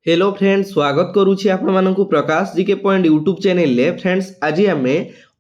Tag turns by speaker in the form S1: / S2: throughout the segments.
S1: Hello friends, स्वागत करुछि आपण मानकु Prakash GK point YouTube channel ले। फ्रेंड्स, आज आमे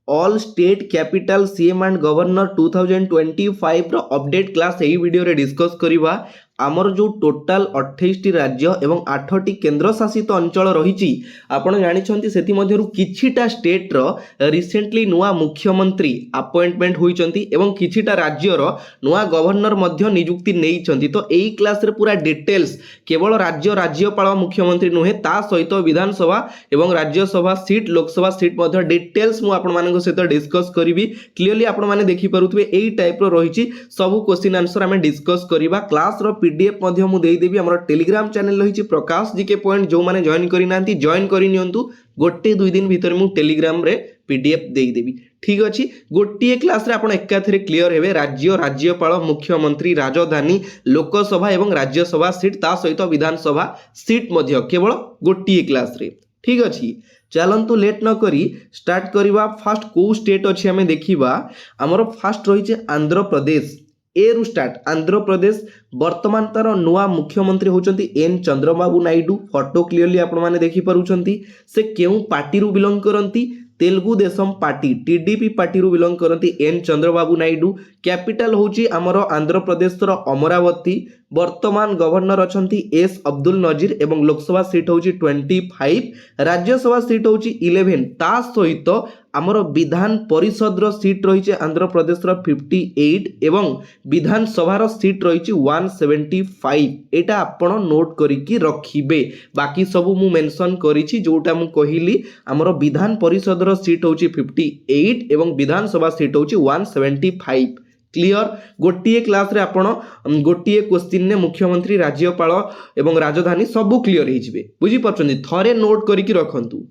S1: all state capital CM and governor 2025 रो अपडेट क्लास एही वीडियो रे डिस्कस करिवा। आमर जो टोटाल 28 राज्य एवं 8टी केंद्र शासित अंचल रही आपण जानिछंती सेति मध्यरु किछिटा स्टेट रो रिसेंटली नुआ मुख्यमंत्री अपॉइंटमेंट होइचंती एवं किछिटा राज्य रो नुआ गवर्नर मध्य नियुक्ति नेइचंती। तो एही क्लास रे पूरा डिटेल्स केवल राज्यपाल मुख्यमंत्री नुहे ता सहित विधानसभा एवं राज्यसभा सीट लोकसभा सीट मध्य डिटेल्स मु आपण मानक सहित डिस्कस करिवि। क्लियरली आपण माने देखि पारुथबे एही टाइप रो रहिछि सब क्वेश्चन आंसर हमें डिस्कस करिवा। क्लास रो पीडीएफ मध्य मु देई देबी। हमर टेलीग्राम चैनल रहिछि प्रकाश जीके पॉइंट, जो माने जॉइन करि नांती जॉइन करि नियंतु। गोटे 2 दिन भीतर मु टेलीग्राम रे पीडीएफ देई देबी। ठीक अछि, गोटे क्लास रे आपण एकाथरे क्लियर हेबे राज्य राज्यपाल मुख्यमंत्री राजधानी लोकसभा एवं राज्यसभा सीट ता सहित विधानसभा सीट मध्य केवल गोटे क्लास रे। ठीक अछि, चलंतु लेट न करी स्टार्ट करिवा। फर्स्ट को स्टेट अछि हमें देखिबा। हमर फर्स्ट रहिছে आंध्र प्रदेश। ए रु स्टार्ट आंध्र प्रदेश। वर्तमान तार नुआ मुख्यमंत्री होचंती एन चंद्रबाबू नायडू। फोटो क्लियरली आपण माने देखि पारुचंती। से केउ पार्टी रु बिलोंग करंती? Telugu Desam party TDP party रु बिलोंग करंती एन चंद्रबाबू नायडू। कैपिटल होची हमर आंध्र प्रदेश रो अमरावती। वर्तमान गवर्नर अछंती एस अब्दुल नजीर एवं लोकसभा सीट होची 25, राज्यसभा सीट होची 11। ता सहित हमर विधान परिषद रो सीट रहिছে आंध्र प्रदेश रो 58 एवं विधान सभा रो सीट रहिছে 175। एटा आपण नोट करिकि रखिबे। बाकी सब मु मेंशन करिछि जोटा मु कहिली। हमर विधान परिषद रो सीट होची 58 एवं विधान सभा सीट होची 175। क्लियर, गोटे क्लास रे आपण गोटे क्वेश्चन ने मुख्यमंत्री राज्यपाल एवं राजधानी सब क्लियर हो जिवे। बुझी परछन्ती, थरे नोट करिकि रखंतु।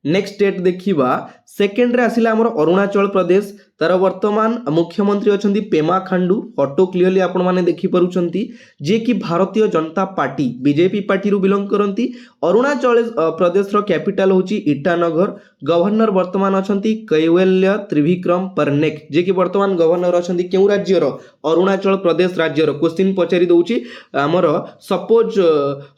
S1: नेक्स्ट स्टेट देखिबा। सेकेंड रे आसिला हमर अरुणाचल प्रदेश। तार वर्तमान मुख्यमंत्री अछंती पेमा खांडू। फोटो क्लियरली आपण माने देखि परुचंती, जे कि Bharatiya Janata party BJP party रु बिलोंग करंती। अरुणाचल प्रदेश रो कैपिटल होची ईटानगर। गवर्नर वर्तमान अछंती कैवल्य त्रिविक्रम परनेक, जे कि वर्तमान गवर्नर अछंती केउ राज्य रो? अरुणाचल प्रदेश राज्य रो। क्वेश्चन पचारि दउची हमर suppose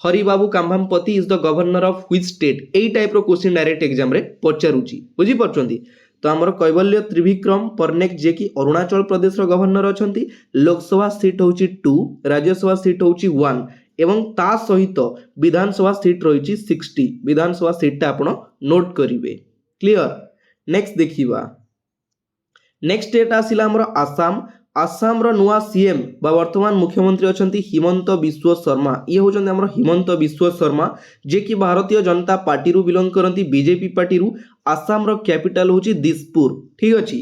S1: Haribabu Kambhampati is the governor of which state? एई टाइप रो क्वेश्चन डायरेक्ट एग्जाम रे पचारुची। बुझी परछंती। तो हमर कैवल्य त्रिविक्रम परनेक, जे कि अरुणाचल प्रदेश रो गवर्नर अछंती। लोकसभा सीट होची 2, राज्यसभा सीट होची 1 एवं ता सहित विधानसभा सीट रहिची 60। विधानसभा सीट ता आपण नोट करिवे। क्लियर। नेक्स्ट देखिबा। नेक्स्ट स्टेट आसिला हमर आसाम। आसाम रो नुआ सीएम बा वर्तमान मुख्यमंत्री अछंती हिमंत बिश्व शर्मा। ये होचंती हमर हिमंत बिश्व शर्मा, जे कि भारतीय जनता पार्टी रु बिलोंग करंती बीजेपी पार्टी रु। आसाम रो कैपिटल होची दिसपुर। ठीक अछि,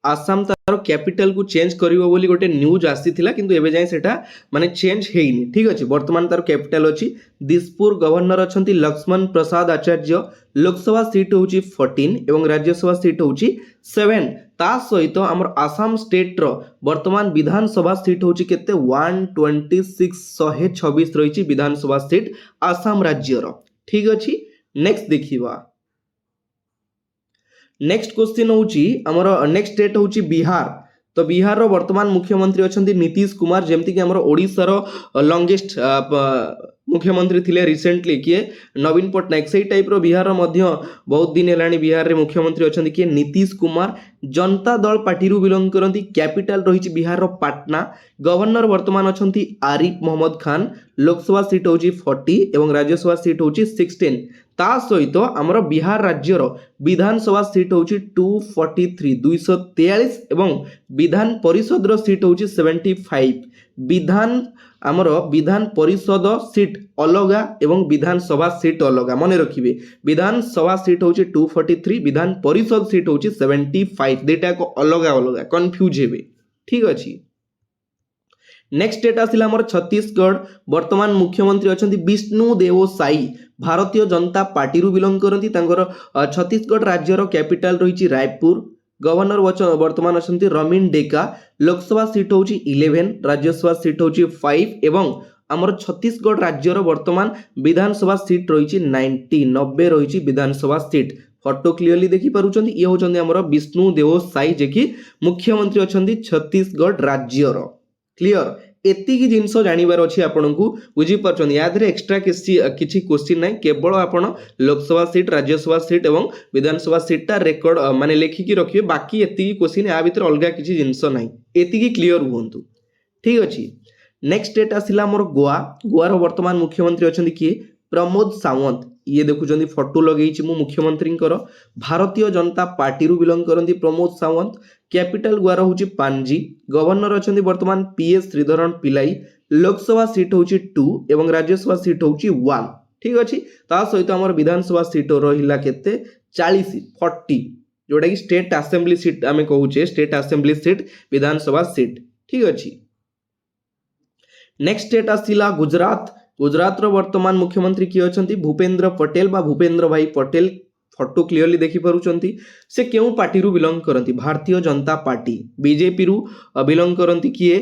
S1: आसाम तार कैपिटल को चेंज करिवो बोली गोटे न्यूज आसीथिला, किंतु एबे जाय सेटा माने चेंज हेइनी। ठीक अछि, वर्तमान तार कैपिटल अछि दिसपुर। गवर्नर अछंती लक्ष्मण प्रसाद आचार्य। लोकसभा सीट होची 14 एवं राज्यसभा सीट होची 7। ता सहित हमर आसाम स्टेट रो वर्तमान विधानसभा सीट होची केते 126 126 रहिची विधानसभा सीट आसाम राज्य रो। ठीक अछि, नेक्स्ट देखिबा। नेक्स्ट क्वेश्चन होची हमर नेक्स्ट स्टेट होची बिहार। तो बिहार रो वर्तमान मुख्यमंत्री अछंती नीतीश कुमार, जेमति कि हमर ओडिसा रो लॉन्गेस्ट मुख्यमंत्री थिले रिसेंटली किए नवीन पटनायक। सेही टाइप रो बिहार रो मध्य बहुत दिन हेलानी बिहार रे मुख्यमंत्री अछंती किए नीतीश कुमार। जनता दल पार्टी रु बिलोंग करंती। कैपिटल रहिची बिहार रो पटना। गवर्नर वर्तमान अछंती आरिफ मोहम्मद खान। लोकसभा सीट होची 40 एवं राज्यसभा सीट होची 16। ता सहित हमर बिहार राज्य रो विधानसभा सीट होची 243 243 एवं विधान परिषद रो सीट होची 75। विधान हमर विधान परिषद सीट अलगा एवं विधानसभा सीट अलगा मन रखिबे। विधानसभा सीट होची 243, विधान परिषद सीट होची 75। देटा को अलगा अलगा कंफ्यूज हेबे। ठीक अछि। नेक्स्ट स्टेट आसिला हमर छत्तीसगढ़। वर्तमान मुख्यमंत्री अछंती विष्णु देव साई। भारतीय जनता पार्टी रु बिलोंग करंती। तांगर छत्तीसगढ़ राज्य रो कैपिटल रहिची रायपुर। गवर्नर वर्तमान अछंती रमीन डेका। लोकसभा सीट होची 11, राज्यसभा सीट होची 5 एवं हमर छत्तीसगढ़ राज्य रो वर्तमान विधानसभा सीट रहिची 90 रहिची विधानसभा सीट। फोटो क्लियरली देखि पारुचंती। ये होचंती हमर विष्णु देव साई, जे कि मुख्यमंत्री अछंती छत्तीसगढ़ राज्य रो। क्लियर। एतिकी जिनस जानिबार अछि आपनकु बुझी परछन या धरे एक्स्ट्रा किछि क्वेश्चन नै केवल आपण लोकसभा सीट राज्यसभा सीट एवं विधानसभा सीट ता रेकॉर्ड माने लेखिकी रखिबे बाकी एतिकी क्वेश्चन या भीतर अलगा किछि जिनस नै एतिकी क्लियर हुंतु ठीक अछि। नेक्स्ट स्टेट आसिला मोर गोवा गोवार वर्तमान मुख्यमंत्री अछंती किए प्रमोद सावंत ये देखुचंदी फोटो लगेइछि मु मुख्यमंत्री भारतीय जनता पार्टी रु बिलोंग करंती प्रमोद सावंत कैपिटल गोवा होची पांजी गवर्नर अछंती वर्तमान पीएस श्रीधरन पिलाई लोकसभा सीट होची 2 एवं राज्यसभा सीट होची 1 ठीक अछि। ता सहित हमर विधानसभा सीट रहिला केते 40 जोटा कि स्टेट असेंबली सीट आमे कहूचे स्टेट असेंबली सीट विधानसभा सीट ठीक अछि। नेक्स्ट स्टेट आसिला गुजरात गुजरात रो वर्तमान मुख्यमंत्री किए अछंती भूपेंद्र पटेल बा भूपेंद्र भाई पटेल फोटो क्लियरली देखि पारुचंती से केउ पार्टी रु belong करंती Bharatiya Janata party BJP रु बिलोंग करंती किए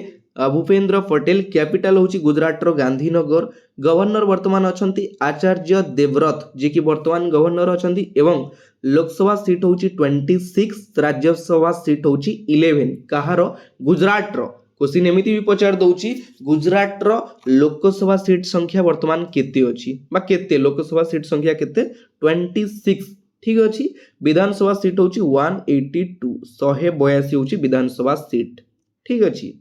S1: भूपेंद्र पटेल कैपिटल होची गुजरात रो गांधीनगर गवर्नर वर्तमान अछंती आचार्य देवव्रत जे कि वर्तमान गवर्नर अछंती एवं लोकसभा सीट होची 26 राज्यसभा सीट होची 11 कहार गुजरात रो क्वेश्चन एमिति भी पचार दउची गुजरात रो लोकसभा सीट संख्या वर्तमान केते अछि बा केते लोकसभा सीट संख्या केते 26 ठीक अछि। विधानसभा सीट होची 182 182 होची विधानसभा सीट ठीक अछि।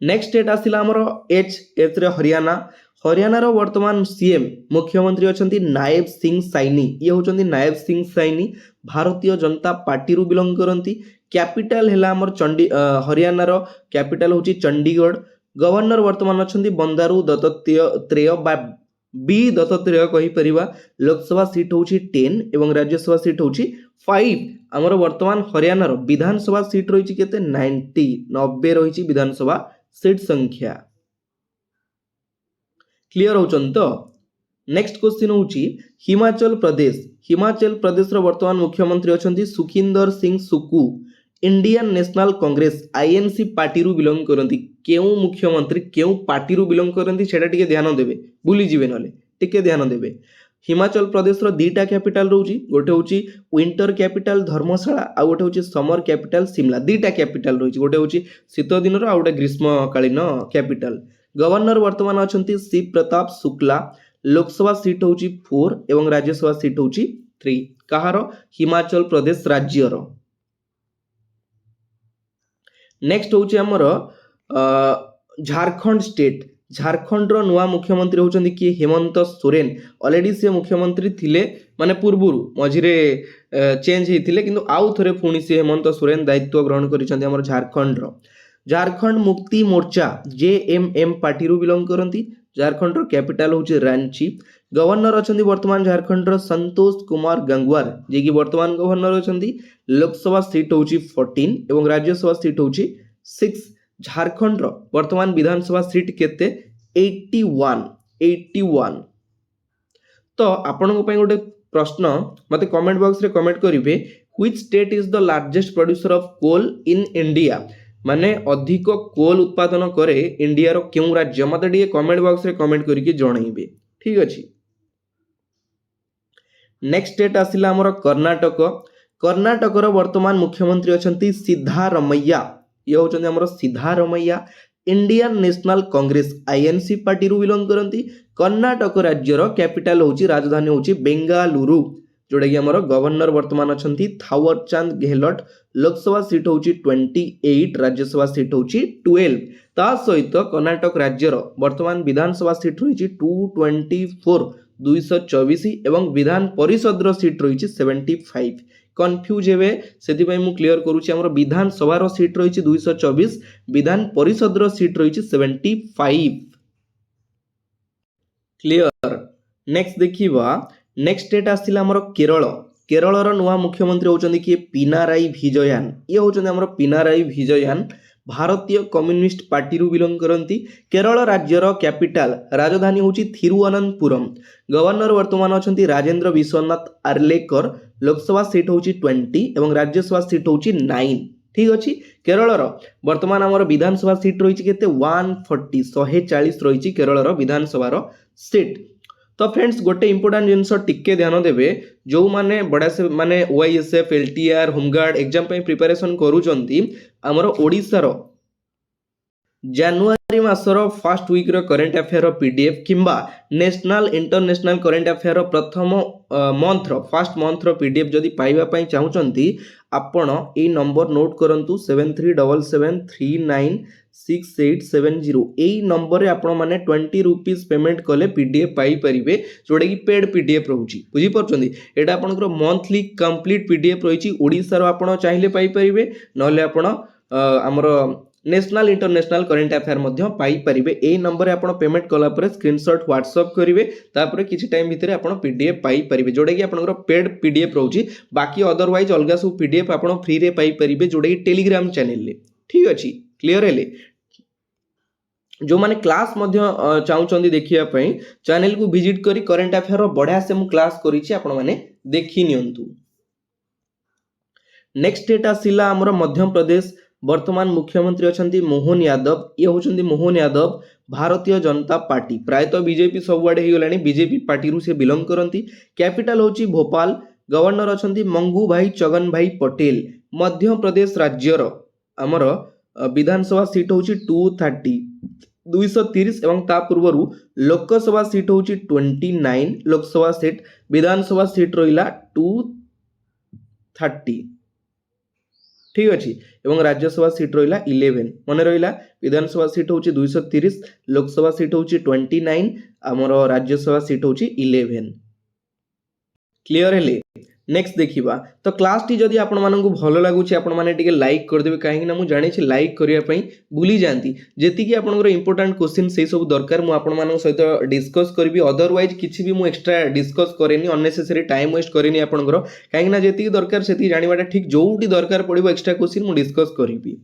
S1: नेक्स्ट स्टेट आसिला हमरो एच रे हरियाणा हरियाणा रो वर्तमान सीएम मुख्यमंत्री अछंती नायब सिंह सैनी ये होचंती नायब सिंह सैनी भारतीय जनता पार्टी रु बिलोंग करंती कैपिटल हैला हमर हरियाणा रो कैपिटल होची चंडीगढ़ गवर्नर वर्तमान अछंती बंदारू दत्तात्रेय बा बी दत्तात्रेय कहि परिबा लोकसभा सीट होची 10 एवं राज्यसभा सीट होची 5 हमर वर्तमान हरियाणा रो विधानसभा सीट रहिची केते 90 रहिची विधानसभा सीट संख्या क्लियर होचन तो। नेक्स्ट क्वेश्चन होची हिमाचल प्रदेश रो वर्तमान मुख्यमंत्री अछंती Sukhvinder Singh Sukhu Indian National Congress INC party रु बिलोंग करंती केउ मुख्यमंत्री केउ पार्टी रु बिलोंग करंती सेटा टिके ध्यान देबे भूली जिवे नले टिके ध्यान देबे। हिमाचल प्रदेश रो दीटा कैपिटल रहउची गोटे होची विंटर कैपिटल धर्मशाला आ गोटे होची समर कैपिटल शिमला दीटा कैपिटल रहउची गोटे होची शीत दिन रो आ गोटे ग्रीष्मकालीन कैपिटल गवर्नर वर्तमान अछंती शिव प्रताप शुक्ला लोकसभा सीट होची 4 एवं राज्यसभा सीट होची 3 कहार हिमाचल प्रदेश राज्य रो। नेक्स्ट होची हमर झारखंड स्टेट झारखंड रो नुआ मुख्यमंत्री होचंदी कि हेमंत सोरेन ऑलरेडी से मुख्यमंत्री थिले माने पूर्वरु मझिरे चेंज हेतिले किंतु आउ थरे पुणी से हेमंत सोरेन दायित्व ग्रहण करिसंती हमर झारखंड रो। झारखंड मुक्ति मोर्चा जेएमएम पार्टी रु बिलोंग करंती झारखंड रो कैपिटल होची रांची गवर्नर अछंती वर्तमान झारखंड रो संतोष कुमार गंगवार जे कि वर्तमान गवर्नर अछंती लोकसभा सीट होची 14 एवं राज्यसभा सीट होची 6 झारखंड रो वर्तमान विधानसभा सीट केते 81 तो आपन को पय गोटे प्रश्न मते कमेंट बॉक्स रे कमेंट करिवे which state is the largest producer of coal in India माने अधिक कोल उत्पादन करे इंडिया रो केउ राज्य मते डी कमेंट बॉक्स रे कमेंट करिके जणाइबे ठीक अछि। नेक्स्ट स्टेट आसिला हमर कर्नाटक रो वर्तमान मुख्यमंत्री अछंती सिद्धारमैया ये होचंदी हमर Siddaramaiah Indian National Congress INC party रु बिलोंग करंती कर्नाटक राज्य रो कैपिटल होची राजधानी होची बेंगालुरु जोडा कि हमर गवर्नर वर्तमान अछंती थावरचंद गहलोत लोकसभा सीट होची 28 राज्यसभा सीट होची 12 ता सहित कर्नाटक राज्य रो वर्तमान विधानसभा सीट होची 224 224 एवं विधान परिषद रो सीट रहिची 75 कंफ्यूज हेबे सेति पय मु क्लियर करूची हमर विधान सभा रो सीट रहिची 224 विधान परिषद रो सीट रहिची 75 क्लियर। नेक्स्ट देखिबा नेक्स्ट स्टेट आसिला हमर केरल रो नुवा मुख्यमंत्री होचंदी कि पिनाराई विजयन ये होचंदी हमर पिनाराई विजयन भारतीय कम्युनिस्ट पार्टी रु बिलोंग करंती केरल राज्य रो कैपिटल राजधानी होची थिरुवनंतपुरम गवर्नर वर्तमान अछंती राजेंद्र विश्वनाथ आर्लेकर लोकसभा सीट होची 20 एवं राज्यसभा सीट होची 9 ठीक अछि। केरल रो वर्तमान हमर विधानसभा सीट रहिची केते 140 रहिची केरल रो विधानसभा रो सीट। तो फ्रेंड्स गोटे इंपोर्टेंट जिनस टिके ध्यान देबे जो माने बड़ा से माने ओआईएसएफ एलटीआर होमगार्ड एग्जाम पे प्रिपरेशन करूचंती हमर ओडिसा रो ଜାନୁଆରୀ ମାସର ଫାର୍ଷ୍ଟ ୱିକ୍ର କରେଣ୍ଟ ଆଫେୟାର ପିଡିଏଫ୍ କିମ୍ବା ନ୍ୟାସନାଲ୍ ଇଣ୍ଟରନ୍ୟାସନାଲ୍ କରେଣ୍ଟ ଆଫେୟାର ପ୍ରଥମ ମନ୍ଥର ଫାର୍ଷ୍ଟ ମନ୍ଥର ପିଡିଏଫ୍ ଯଦି ପାଇବା ପାଇଁ ଚାହୁଁଛନ୍ତି ଆପଣ ଏଇ ନମ୍ବର ନୋଟ୍ କରନ୍ତୁ 7377396870 ଏଇ ନମ୍ବରରେ ଆପଣମାନେ 20 रुपीज पेमेंट कले पीडीएफ पाइपर जोटा कि पेड पीडीएफ रोचे बुझीपार यहाँ आपंकर मंथली कंप्लीट पीडीएफ रही ओडिशार आप चाहिए पाइपर ना आमर national international current affair Piper यही नंबर आप पेमेंट कलापर स्क्रीनशॉट व्हाट्सअप करेंगे तापर किसी टाइम भितर आप पीडीएफ पाइपर जोटा कि आपंकर पेड पीडीएफ रोचे बाकी अदरवाइज अलग सब पीडीएफ आप फ्री रे पाइपर जोटा कि टेलीग्राम चैनल ठीक अच्छे क्लीयर है जो माने क्लास चाहूँ देखापी चैनल को विजिट करी करेंट अफेयर बढ़िया से मुझे क्लास करें देखी नियंतु। नेक्स्ट डेट आसला आमर मध्य प्रदेश वर्तमान मुख्यमंत्री अच्छा मोहन यादव ये होचंदी मोहन यादव भारतीय जनता पार्टी प्रायतः बीजेपी सबुआड़े हो गलानी बीजेपी पार्टी रू से बिलोंग करती कैपिटल होची भोपाल गवर्नर अच्छा मंगू भाई चगन भाई पटेल मध्य प्रदेश राज्यर आमर विधानसभा सीट होची 230 एवं ता पूर्व लोकसभा सीट होची 29 लोकसभा सीट विधानसभा सीट रहिला 230 ठीक अच्छे एवं राज्यसभा सीट रहिला 11 मन रहिला विधानसभा सीट होची 230 लोकसभा सीट होची 29 आमर राज्यसभा सीट होची 11 क्लियर है। नेक्स्ट देखिबा तो क्लास टी जदि आपण मानकु भलो लागुची आपण माने टिके लाइक कर देबे काहे ना मु जानि छी लाइक करिया पई भूली जानती जेति कि आपनकर इंपोर्टेंट क्वेश्चन से सब दरकार मु आपण मानक सहित डिस्कस करबी अदरवाइज किछि भी मु एक्स्ट्रा डिस्कस करेनी अननेसेसरी टाइम वेस्ट करेनी आपनकर काहे ना जेति दरकार सेति जानिबाटा ठीक जोउटी दरकार पड़िबो एक्स्ट्रा क्वेश्चन मु डिस्कस करबी।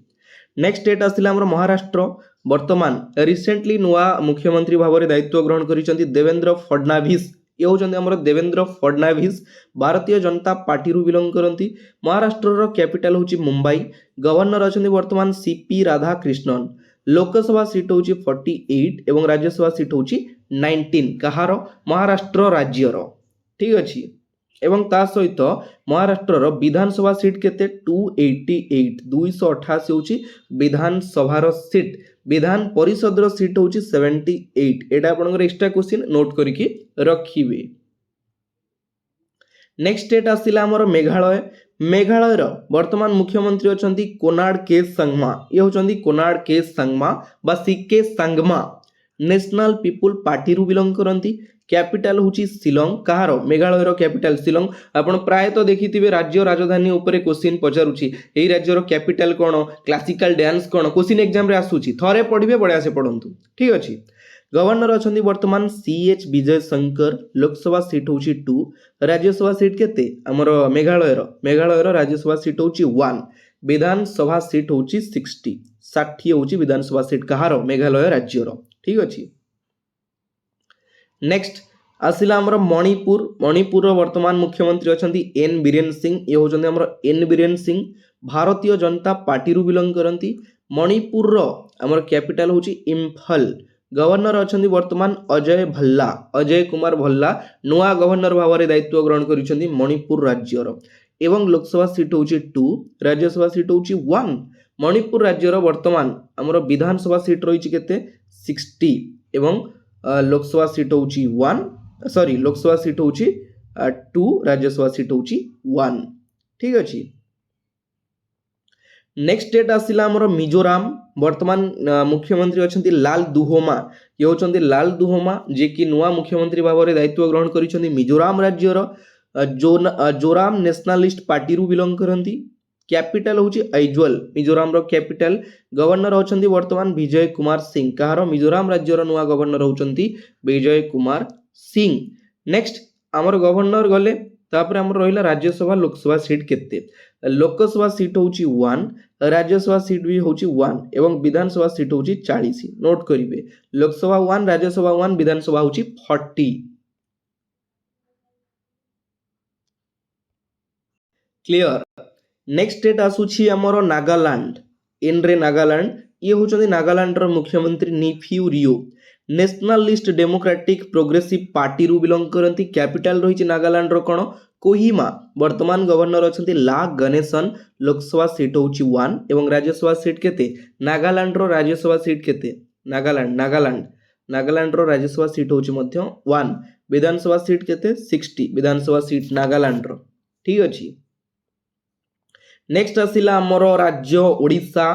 S1: नेक्स्ट डेट आसला हमर महाराष्ट्र वर्तमान रिसेंटली नुआ मुख्यमंत्री भाव में दायित्व ग्रहण करिसेंती देवेंद्र फडणवीस ये होचंदी हमर देवेंद्र फडणवीस भारतीय जनता पार्टी रू बिलोंग करती महाराष्ट्र रो कैपिटल होची मुंबई गवर्नर अच्छा वर्तमान सीपी राधाकृष्णन लोकसभा सीट होची 48 एवं राज्यसभा सीट होची 19 कहार महाराष्ट्र राज्यर ठीक अच्छे एवं ता सहित महाराष्ट्र रो विधानसभा सीट केते 288 288 होची विधानसभा सीट विधान परिषद रो सीट होची 78 एटा आपनकर एक्स्ट्रा क्वेश्चन नोट करिकि रखिबे। नेक्स्ट डेट आसिला हमर मेघालय मेघालय रो वर्तमान मुख्यमंत्री अछंती कोनार्ड के संगमा ये होचंदी कोनार्ड के संगमा बा CK Sangma National People party रू बिलोंग करती कैपिटल होची शिलोंग कहार मेघालय रो कैपिटल शिलोंग आपण प्रायतः देखिथिबे राज्य राजधानी ऊपर क्वेश्चन पचारुची एई राज्य रो कैपिटल कोन क्लासिकल डांस कोन क्वेश्चन एग्जाम रे आसुची थरे पढिबे बढ़िया से पढंतु ठीक अछि। गवर्नर अछंती वर्तमान सीएच विजय शंकर लोकसभा सीट होची 2 राज्यसभा सीट केते हमर मेघालय रो राज्यसभा सीट होची 1 विधानसभा सीट होची 60 होची विधानसभा सीट कहार मेघालय राज्य रो ठीक अछि। नेक्स्ट आसिला हमर मणिपुर वर्तमान मुख्यमंत्री अछंती एन बीरेन सिंह ये होचंदी हमर एन बीरेन सिंह भारतीय जनता पार्टी रू बिलोंग करती मणिपुर रो हमर कैपिटल होची इम्फल गवर्नर अछंती वर्तमान अजय कुमार भल्ला नुआ गवर्नर भाव में दायित्व ग्रहण करिसेंती मणिपुर राज्यर एवं लोकसभा सीट होची 2 राज्यसभा सीट होची 1 मणिपुर राज्यर वर्तमान हमर विधानसभा सीट रही केते 60 एवं लोकसभा सीट होची 1 सॉरी लोकसभा सीट होची 2 राज्यसभा सीट होची 1 ठीक अछि। नेक्स्ट डेट आसिला हमर मिजोराम वर्तमान मुख्यमंत्री अछंती लाल दुहोमा ये होचंती लाल दुहोमा जे कि नुआ मुख्यमंत्री भाव में दायित्व ग्रहण करिसेंती मिजोराम राज्यर जोराम नेशनलिस्ट पार्टी रू बिलोंग करती कैपिटल होची आइजोल मिजोराम रो कैपिटल गवर्नर होचंती वर्तमान विजय कुमार सिंह कहार मिजोराम राज्यर नुआ गवर्नर होचंती विजय कुमार सिंह। नेक्स्ट आमर गवर्नर गले तापर आमर रहिला राज्यसभा लोकसभा सीट केते लोकसभा सीट होची 1 राज्यसभा सीट भी होची 1 एवं विधानसभा सीट होची 40 नोट करिवे लोकसभा 1 राज्यसभा 1 विधानसभा होची 40 क्लियर। नेक्स्ट डेट आसुची हमर नागालैंड एनरे नागालैंड ये होचंदी नागालैंड रो मुख्यमंत्री निफ्यू रियो नेशनलिस्ट डेमोक्रेटिक प्रोग्रेसिव पार्टी रू बिलोंग करती कैपिटल रही नागालैंड रो कोन कोहिमा वर्तमान गवर्नर अच्छा ला गणेशन लोकसभा सीट हूँ 1 एवं राज्यसभा सीट केते नागालैंड रो राज्यसभा सीट केते नागालैंड रो राज्यसभा सीट हूँ 1 विधानसभा सीट केते 60 विधानसभा सीट नागालैंड रो ठीक अछि। नेक्स्ट आसिला आमर राज्य ओडिशा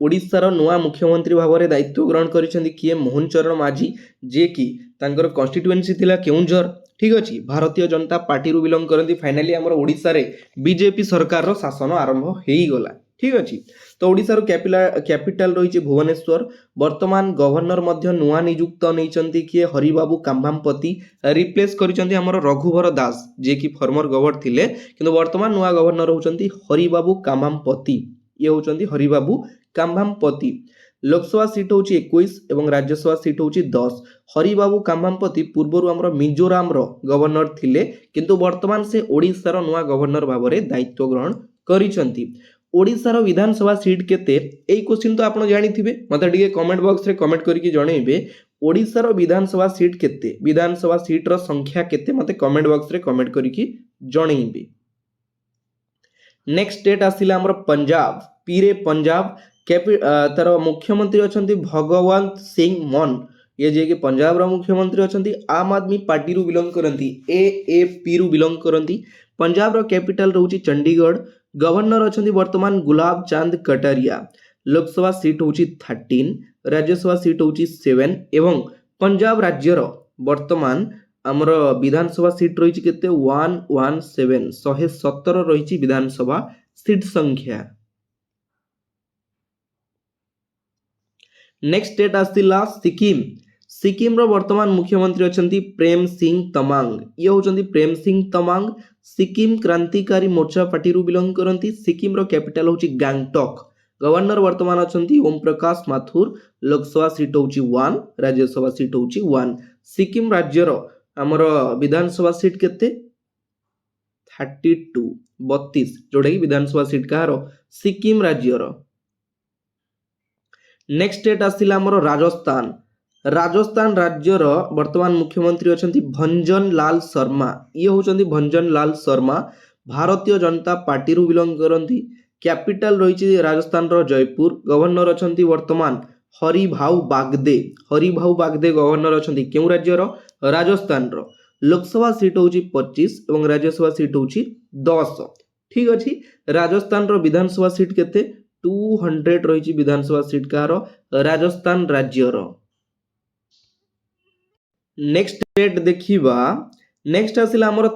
S1: ओडिशार नुआ मुख्यमंत्री भाव में दायित्व ग्रहण करिसेंती किए मोहन चरण माझी जे कि तांकर कॉन्स्टिट्युएंसी थिला केउंझर ठीक अछि। भारतीय जनता पार्टी रु बिलोंग करती फाइनाली आमर ओडिशा रे बीजेपी सरकार रो शासन आरंभ हेई गला ठीक अछि। तो ओडिशार कैपिटल रही भुवनेश्वर वर्तमान गवर्नर मध्य नुआ नियुक्त नैचंती किए हरिबाबू काम्भामपति रिप्लेस करिसेंती आमर रघुवर दास जे कि फॉर्मर गवर्नर थिले किंतु वर्तमान नुआ गवर्नर होचंती हरिबाबू काम्भामपति ये होचंती हरिबाबू काम्भामपति। लोकसभा सीट हूँ 21 एवं राज्यसभा सीट हूँ 10। हरिबाबू काम्भामपति पूर्वर आमर मिजोराम रो गवर्नर थिले किंतु वर्तमान से ओडिशार नुआ गवर्नर भाव में दायित्व ग्रहण करिसेंती। ओडिशार विधानसभा सीट केते एई क्वेश्चन तो आपण जानिथिबे मते टिके कमेंट बॉक्स रे कमेंट करके जणेबे ओडिशार विधानसभा सीट केते विधानसभा सीट रो संख्या केते मते कमेंट बॉक्स रे कमेंट करके जणेबे। नेक्स्ट स्टेट आसिला हमर पंजाब पीरे पंजाब तार मुख्यमंत्री अछंती भगवंत सिंह मान ये जे कि पंजाब रो मुख्यमंत्री अछंती आम आदमी पार्टी रु बिलोंग करंती एएपी रु बिलोंग करंती। पंजाब रो कैपिटल रहउची चंडीगढ़ गवर्नर अछंती वर्तमान गुलाब चांद कटारिया। लोकसभा सीट होची 13 राज्यसभा सीट होची 7 एवं पंजाब राज्यर वर्तमान आमर विधानसभा सीट रही केते 117 117 रही विधानसभा सीट संख्या। नेक्स्ट स्टेट आसिला सिक्किम सिक्किम रो वर्तमान मुख्यमंत्री अछंती प्रेम सिंह तमांग ये होचंती प्रेम सिंह तमांग सिक्किम क्रांतिकारी मोर्चा पार्टी रु बिलोंग करंती। सिक्किम रो कैपिटल होची गैंगटॉक गवर्नर वर्तमान अछंती ओम प्रकाश माथुर। लोकसभा सीट होची 1 राज्यसभा सीट होची 1। सिक्किम राज्य रो हमर विधानसभा सीट केते 32 जोड़ा कि विधानसभा सीट कहार सिक्किम राज्य रो। नेक्स्ट स्टेट आसिला हमर राजस्थान राजस्थान राज्यर वर्तमान मुख्यमंत्री अछंती भंजन लाल शर्मा ये होचंती भंजन लाल शर्मा भारतीय जनता पार्टी रु बिलोंग करंती। कैपिटल रही राजस्थान रो जयपुर गवर्नर अछंती वर्तमान हरिभाऊ बागदे गवर्नर अछंती केउ राज्यर राजस्थान रो। लोकसभा सीट होची 25 एवं राज्यसभा सीट होची 10 ठीक अछि। राजस्थान रो विधानसभा सीट केते 200 रही विधानसभा सीट कहार राजस्थान राज्य रो। नेक्स्ट स्टेट देखिबा नेक्स्ट आसिला हमर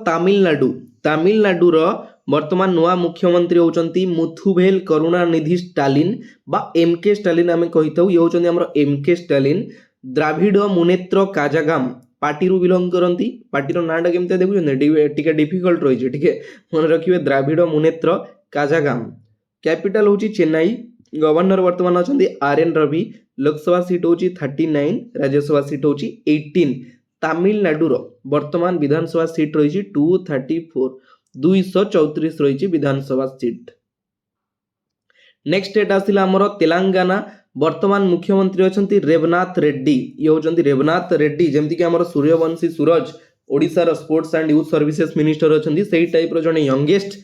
S1: तमिलनाडु रो वर्तमान नुआ मुख्यमंत्री होचंती मुथुभेल करुणानिधि स्टालिन बा एमके स्टालिन आमे कहिताउ ये होचंती हमर एमके स्टालिन। द्राविड मुनेत्र काजागाम पार्टी रु बिलोंग करंती। पार्टी रो नाटा केमते देखुछन टिके डिफिकल्ट रही टिके मन रखिबे द्राविड मुनेत्र काजागाम। कैपिटल होची चेन्नई गवर्नर वर्तमान अछंती आरएन रवि। लोकसभा सीट होची 39 राज्यसभा सीट होची 18। तमिलनाडु रो वर्तमान विधानसभा सीट रही 234 234 रही विधानसभा सीट। नेक्स्ट स्टेट आसिला हमर तेलंगाना वर्तमान मुख्यमंत्री अछंती रेवनाथ रेड्डी ये होचंती रेवनाथ रेड्डी जेमति कि हमर सूर्यवंशी सूरज ओडिसा रो sports and youth services minister अछंती सेही टाइप रो जने यंगेस्ट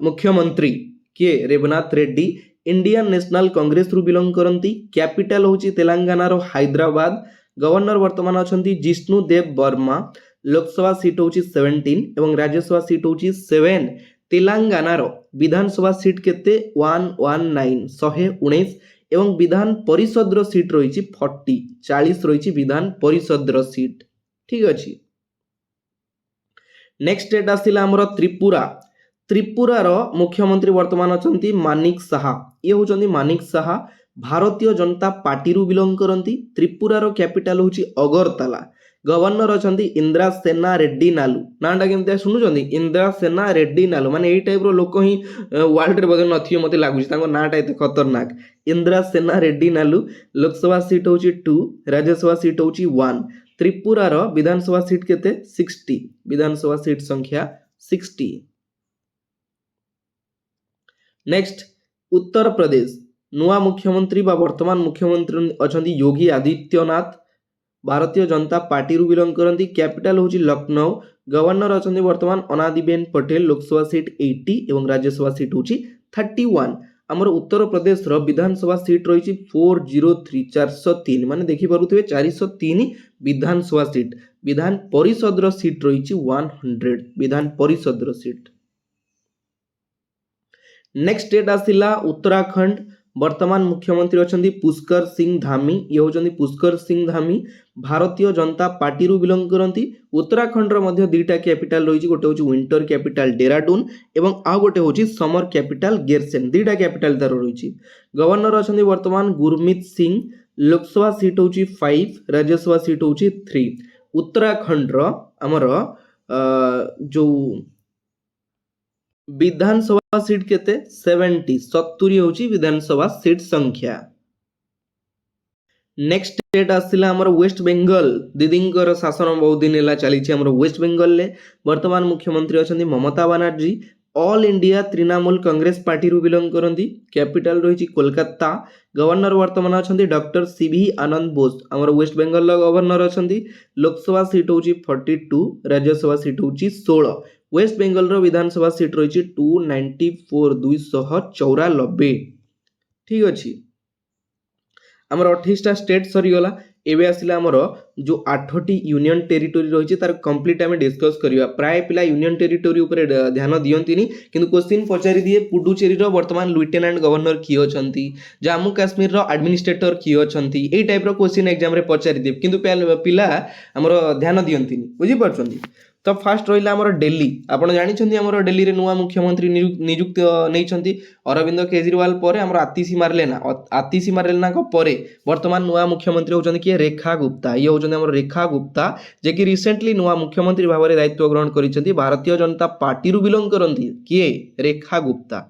S1: मुख्यमंत्री K Revanth Reddy. Indian National Congress रु बिलोंग करंती। कैपिटल होची तेलंगाना रो हैदराबाद गवर्नर वर्तमान अछंती जिष्णु देव वर्मा। लोकसभा सीट होची 17 एवं राज्यसभा सीट होची 7। तेलंगाना रो विधानसभा सीट केते 119 एवं विधान परिषद रो सीट रही 40 रही विधान परिषद रो सीट ठीक अछि। नेक्स्ट स्टेट आसिला हमर त्रिपुरा रो मुख्यमंत्री वर्तमान अछंती मानिक साहा ये होचंती मानिक साहा भारतीय जनता पार्टी रु बिलोंग करंती। त्रिपुरा रो कैपिटल होची अगरतला गवर्नर अछंती इंदिरा सेना रेड्डी नालू नाटा केमते सुनुचंदी इंदिरा सेना रेड्डी नालू माने एई टाइप रो लोक ही वर्ल्ड रे बदे नथियो मते लागुची तांको नाटा एते खतरनाक इंदिरा सेना रेड्डी नालू। लोकसभा सीट होची 2 राज्यसभा सीट होची 1। त्रिपुरा रो विधानसभा सीट केते 60 विधानसभा सीट संख्या 60। नेक्स्ट उत्तर प्रदेश नुआ मुख्यमंत्री बा वर्तमान मुख्यमंत्री अछंती योगी आदित्यनाथ। भारतीय जनता पार्टी रु बिलोंग करती कैपिटल हूँ लखनऊ गवर्नर अच्छा बर्तमान अनादिबेन पटेल लोकसभा सीट 80 एवं राज्यसभा सीट हूँ 31 आमर उत्तर प्रदेश विधानसभा सीट रही 403 403 माने देखिपे 403 विधानसभा सीट विधान परिषद सीट रही 100 Vidhan Parishad seat. Next state आसिला Uttarakhand वर्तमान मुख्यमंत्री अच्छा पुष्कर सिंह धामी ये होचंदी पुष्कर सिंह धामी भारतीय जनता पार्टी रु बिलोंग करती उत्तराखंड रो दुईटा कैपिटल रही गोटे हूँ विंटर कैपिटल डेराडून एवं आउ गोटे हूँ समर कैपिटल गेरसेन दुईटा कैपिटल तार रही। गवर्नर अच्छा वर्तमान गुरमीत सिंह लोकसभा सीट हूँ 5 राज्यसभा सीट हूँ 3 उत्तराखंड आमर जो विधानसभा सीट केते 70 70 होची विधानसभा सीट संख्या। नेक्स्ट स्टेट आसिला हमर वेस्ट बेंगल दीदींकर शासन बहुत दिन है चली हमर वेस्ट बेंगल ले वर्तमान मुख्यमंत्री अच्छा Mamata Banerjee all India Trinamool Congress party रु बिलोंग करती कैपिटल रही कोलकाता गवर्नर वर्तमान अच्छा डॉक्टर सीवी आनंद बोस आमर वेस्ट बेंगल गवर्नर अच्छा लोकसभा सीट हूँ 42 राज्यसभा सीट हूँ 16 वेस्ट बेंगल विधानसभा सीट रही 294 294 ठीक अच्छे आमर 28टा स्टेट सरीगला एवं आसला आमर जो 8टी यूनियन टेरिटोरी रही तार कंप्लीट आम डिस्कस करवा प्राय पिला यूनियन टेरिटोरी उपर ध्यान दियंतिनी किंतु क्वेश्चन पचारि दिए पुडुचेरी वर्तमान लेफ्टिनेंट गवर्नर किए अच्छी जम्मू काश्मीर एडमिनिस्ट्रेटर किए अच्छी यही टाइप क्वेश्चन एग्जाम रे पचारि दिए किंतु पिला आमर ध्यान दियंतिनी बुझीपारुछंती। तो फास्ट रहा आमर दिल्ली आपड़ जानते आमर दिल्ली रे नुआ मुख्यमंत्री नियुक्त नहीं अरविंद केजरीवाल पर आमर आतिशी मार्लेना पर वर्तमान नुआ मुख्यमंत्री होचंदी किए रेखा गुप्ता ये होचंदी आमर रेखा गुप्ता जे कि रिसेंटली नुआ मुख्यमंत्री भाव में दायित्व ग्रहण करिसेंती भारतीय जनता पार्टी रु बिलोंग करती किए रेखा गुप्ता।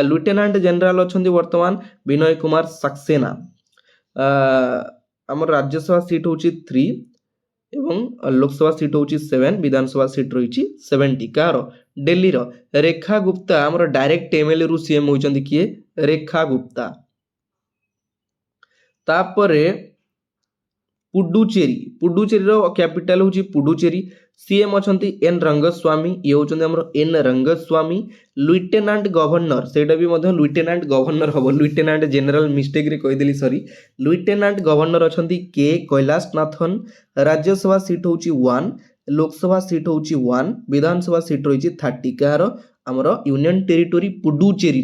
S1: लेफ्टिनेंट जनरल अच्छा वर्तमान विनय कुमार सक्सेना आमर राज्यसभा सीट हूँ 3 एवं लोकसभा सीट हूँ 7 विधानसभा सीट रही 70 कार दिल्ली रेखा गुप्ता आमर डायरेक्ट एमएलए रु सीएम होइचंदी किए रेखा गुप्ता। तापरे पुडुचेरी पुडुचेरी कैपिटल हूँ पुडुचेरी सीएम अच्छा एन रंगस्वामी ये होचंदी आमर एन रंगस्वामी लेफ्टिनेंट गवर्नर सेटा भी मध्य लेफ्टिनेंट गवर्नर हम लेफ्टिनेंट जनरल मिस्टेक रे कहीदेली सॉरी लेफ्टिनेंट गवर्नर अच्छा के कैलाशनाथन राज्यसभा सीट हूँ 1 लोकसभा सीट हूँ 1 विधानसभा सीट रही 30 कार आमर यूनियन टेरिटोरी पुडुचेरी।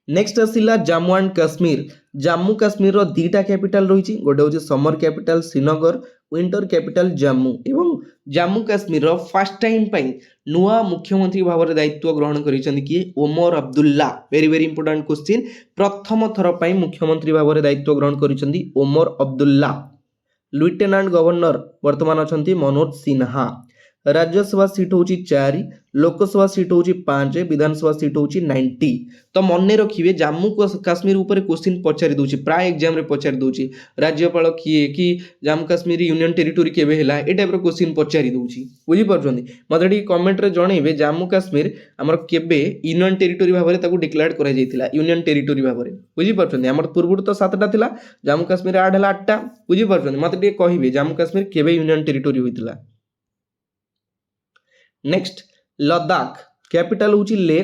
S1: नेक्स्ट आसिला जम्मू एंड काश्मीर दीटा कैपिटल रही गोटे हूँ summer capital Srinagar winter capital Jammu एवं जम्मू काश्मीर फर्स्ट टाइम पाई नुआ मुख्यमंत्री भाव में दायित्व ग्रहण करिए Omar Abdullah very very important question प्रथम थर पर मुख्यमंत्री भाव में दायित्व ग्रहण करिसेंती ओमर अब्दुल्ला। लेफ्टिनेंट गवर्नर वर्तमान अच्छा मनोज सिन्हा राज्यसभा सीट हूँ 4 लोकसभा सीट हूँ 5 विधानसभा सीट हूँ 90। तो मन रखिए जम्मू काश्मीर उपर क्वेश्चन पचारि दूची प्राय एग्जाम रे पचारि दूची राज्यपाल किए कि जम्मू काश्मीर यूनियन टेरिटोरी केबे हैला ए टाइप रो क्वेश्चन पचारि दूची बुझी पारुछंती मते टी कमेंट रे जणेबे जम्मू काश्मीर हमर केबे यूनियन टेरिटोरी भाव में ताकू डिक्लेयर करा जायतिला यूनियन टेरिटोरी भाव में बुझी पारुछंती हमर पूर्व तो 7टा थिला जम्मू काश्मीर ऐड हैला 8टा बुझी पारुछंती मते टी कहिबे जम्मू काश्मीर केबे यूनियन टेरिटोरी होइतिला। नेक्स्ट लद्दाख कैपिटल हूँ ले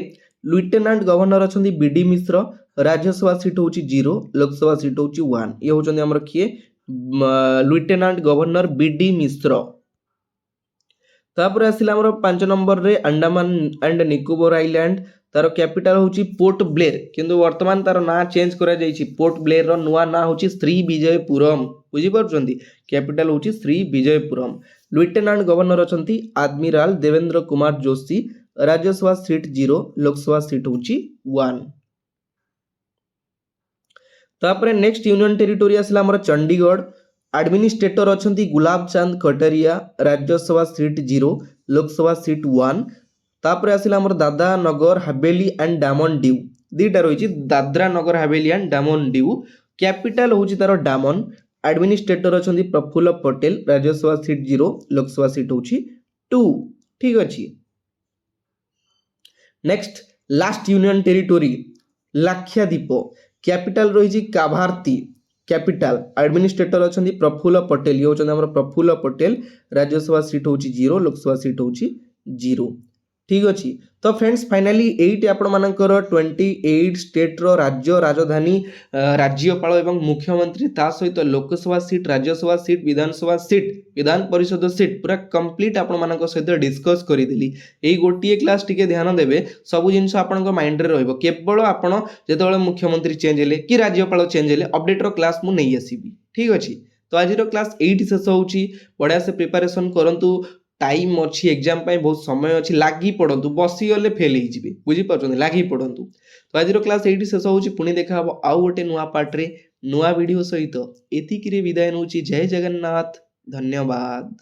S1: लेफ्टिनेंट गवर्नर अच्छा बीडी मिश्र राज्यसभा सीट हूँ 0 लोकसभा सीट हूँ 1 ये हूँ आमर किए लेफ्टिनेंट गवर्नर बीडी मिश्र। तापर आसिला आमर 5 नंबर रे अंडमान एंड निकोबर आइलैंड तार कैपिटल हूँ पोर्ट ब्लेयर किंतु वर्तमान तार ना चेंज करा जायछि पोर्ट ब्लेयर रो नुआ ना हूँ श्री विजयपुरम बुझी पारुछंती कैपिटल हूँ श्री विजयपुरम। लेफ्टिनेंट गवर्नर अच्छा आदमिराल देवेंद्र कुमार जोशी राज्यसभा सीट 0 लोकसभा सीट हूँ 1। तापर नेक्स्ट यूनियन टेरिटोरी आसला आमर चंडीगढ़ एडमिनिस्ट्रेटर अच्छा गुलाब चांद कटरिया राज्यसभा सीट 0 लोकसभा सीट 1। तापर आसला आमर दादरा नगर हवेली एंड डामन ड्यू दीटा रही Dadra Nagar Haveli and Daman due capital हूँ तार डामन एडमिनिस्ट्रेटर अच्छा प्रफुल्ल पटेल राज्यसभा सीट 0 लोकसभा सीट हूँ 2 ठीक अच्छे। Next last union territory Lakshadweep capital रही काभारती कैपिटल एडमिनिस्ट्रेटर अच्छा प्रफुल्ल पटेल ये होचंदी हमर प्रफुल्ल पटेल राज्यसभा सीट होची 0 लोकसभा सीट होची 0 ठीक अच्छी तो फ्रेंड्स फाइनाली एट आपण मानकर 28 स्टेट रो राज्य राजधानी राज्यपाल एवं मुख्यमंत्री ता सहित Lok Sabha seat Rajya Sabha seat Vidhan Parishad seat पूरा कंप्लीट आपण मानक सहित डिस्कस करिदेली एई गोटिए क्लास टिके ध्यान देबे सब जिंस आपण माइंड रे रहइबो केवल आपण जेतेबेले मुख्यमंत्री चेंज हेले कि राज्यपाल चेंज हेले अपडेट रो क्लास मु नै आसीबी ठीक अछि तो आज रो क्लास 8 शेष होउची बढ़िया से प्रिपरेशन करंतु टाइम अच्छी एग्जाम बहुत समय अच्छी लगी पड़ू बसी गले फेल हो बुझीपार लगी पड़ू तो आज क्लास 8 शेष होची पुणी देखा हम आउ गोटे नुआ पार्ट नुआ वीडियो सहित एतिकी विदाय नौची जय जगन्नाथ धन्यवाद।